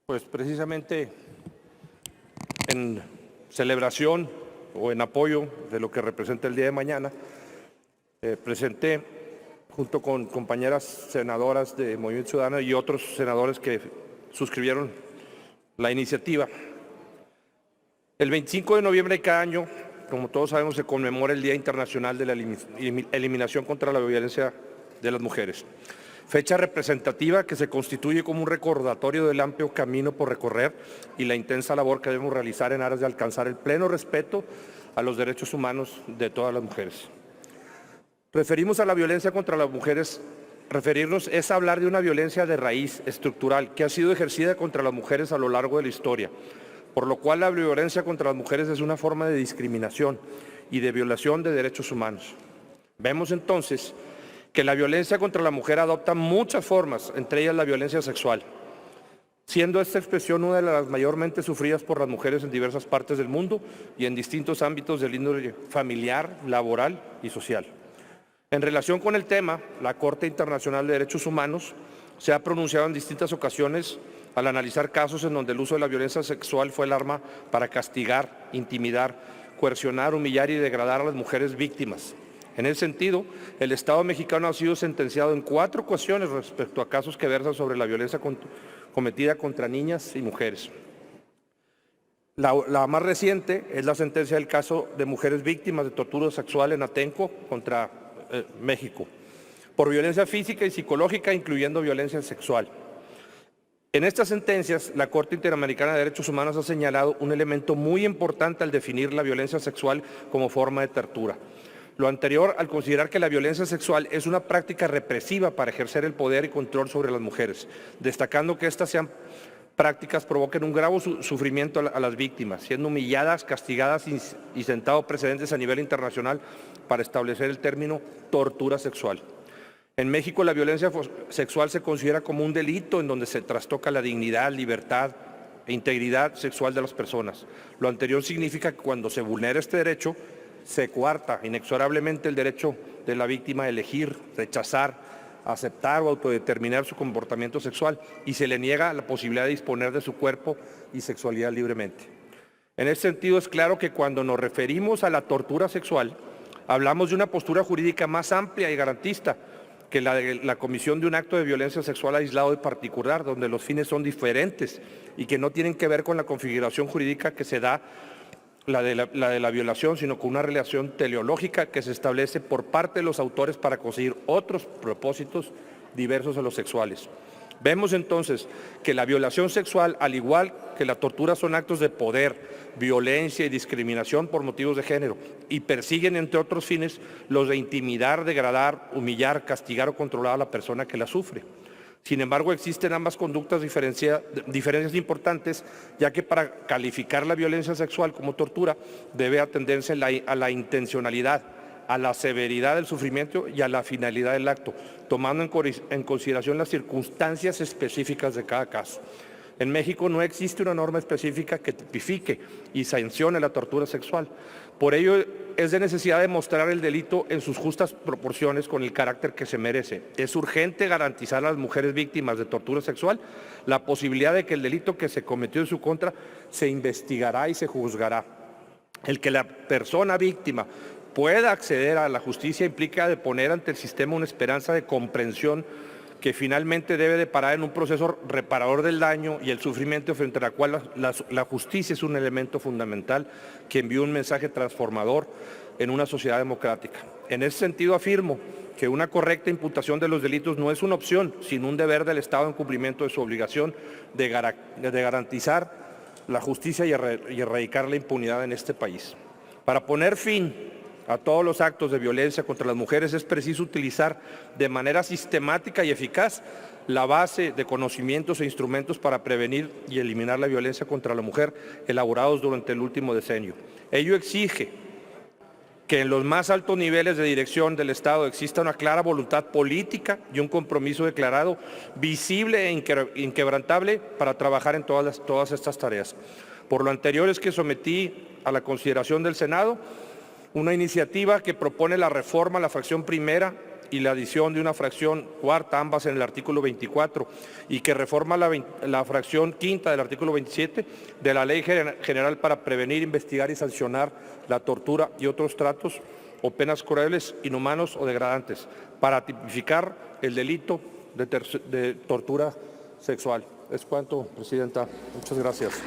Pues precisamente en celebración o en apoyo de lo que representa el día de mañana, presenté junto con compañeras senadoras de Movimiento Ciudadano y otros senadores que suscribieron la iniciativa. El 25 de noviembre de cada año, como todos sabemos, se conmemora el Día Internacional de la Eliminación contra la Violencia de las Mujeres. Fecha representativa que se constituye como un recordatorio del amplio camino por recorrer y la intensa labor que debemos realizar en aras de alcanzar el pleno respeto a los derechos humanos de todas las mujeres. Referimos a la violencia contra las mujeres. Referirnos es hablar de una violencia de raíz estructural que ha sido ejercida contra las mujeres a lo largo de la historia, por lo cual la violencia contra las mujeres es una forma de discriminación y de violación de derechos humanos. Vemos entonces que la violencia contra la mujer adopta muchas formas, entre ellas la violencia sexual, siendo esta expresión una de las mayormente sufridas por las mujeres en diversas partes del mundo y en distintos ámbitos del índole familiar, laboral y social. En relación con el tema, la Corte Internacional de Derechos Humanos se ha pronunciado en distintas ocasiones al analizar casos en donde el uso de la violencia sexual fue el arma para castigar, intimidar, coercionar, humillar y degradar a las mujeres víctimas. En ese sentido, el Estado mexicano ha sido sentenciado en 4 ocasiones respecto a casos que versan sobre la violencia cometida contra niñas y mujeres. La más reciente es la sentencia del caso de mujeres víctimas de tortura sexual en Atenco contra México, por violencia física y psicológica, incluyendo violencia sexual. En estas sentencias, la Corte Interamericana de Derechos Humanos ha señalado un elemento muy importante al definir la violencia sexual como forma de tortura. Lo anterior al considerar que la violencia sexual es una práctica represiva para ejercer el poder y control sobre las mujeres, destacando que estas sean prácticas provoquen un grave sufrimiento a las víctimas, siendo humilladas, castigadas y sentado precedentes a nivel internacional para establecer el término tortura sexual. En México, la violencia sexual se considera como un delito en donde se trastoca la dignidad, libertad e integridad sexual de las personas. Lo anterior significa que cuando se vulnera este derecho, se coarta inexorablemente el derecho de la víctima a elegir, rechazar, aceptar o autodeterminar su comportamiento sexual y se le niega la posibilidad de disponer de su cuerpo y sexualidad libremente. En ese sentido, es claro que cuando nos referimos a la tortura sexual, hablamos de una postura jurídica más amplia y garantista que la de la comisión de un acto de violencia sexual aislado y particular, donde los fines son diferentes y que no tienen que ver con la configuración jurídica que se da la de la violación, sino con una relación teleológica que se establece por parte de los autores para conseguir otros propósitos diversos a los sexuales. Vemos entonces que la violación sexual, al igual que la tortura, son actos de poder, violencia y discriminación por motivos de género y persiguen, entre otros fines, los de intimidar, degradar, humillar, castigar o controlar a la persona que la sufre. Sin embargo, existen ambas conductas diferencias importantes, ya que para calificar la violencia sexual como tortura debe atenderse a la intencionalidad, a la severidad del sufrimiento y a la finalidad del acto, tomando en consideración las circunstancias específicas de cada caso. En México no existe una norma específica que tipifique y sancione la tortura sexual. Por ello, es de necesidad demostrar el delito en sus justas proporciones con el carácter que se merece. Es urgente garantizar a las mujeres víctimas de tortura sexual la posibilidad de que el delito que se cometió en su contra se investigará y se juzgará. El que la persona víctima pueda acceder a la justicia implica de poner ante el sistema una esperanza de comprensión que finalmente debe deparar en un proceso reparador del daño y el sufrimiento, frente a la cual la justicia es un elemento fundamental que envía un mensaje transformador en una sociedad democrática. En ese sentido afirmo que una correcta imputación de los delitos no es una opción, sino un deber del Estado en cumplimiento de su obligación de garantizar la justicia y erradicar la impunidad en este país. Para poner fin a todos los actos de violencia contra las mujeres es preciso utilizar de manera sistemática y eficaz la base de conocimientos e instrumentos para prevenir y eliminar la violencia contra la mujer elaborados durante el último decenio. Ello exige que en los más altos niveles de dirección del Estado exista una clara voluntad política y un compromiso declarado, visible e inquebrantable para trabajar en todas estas tareas. Por lo anterior es que sometí a la consideración del Senado una iniciativa que propone la reforma a la fracción primera y la adición de una fracción cuarta, ambas en el artículo 24, y que reforma la fracción quinta del artículo 27 de la Ley General para prevenir, investigar y sancionar la tortura y otros tratos o penas crueles, inhumanos o degradantes, para tipificar el delito de tortura sexual. Es cuanto, Presidenta. Muchas gracias.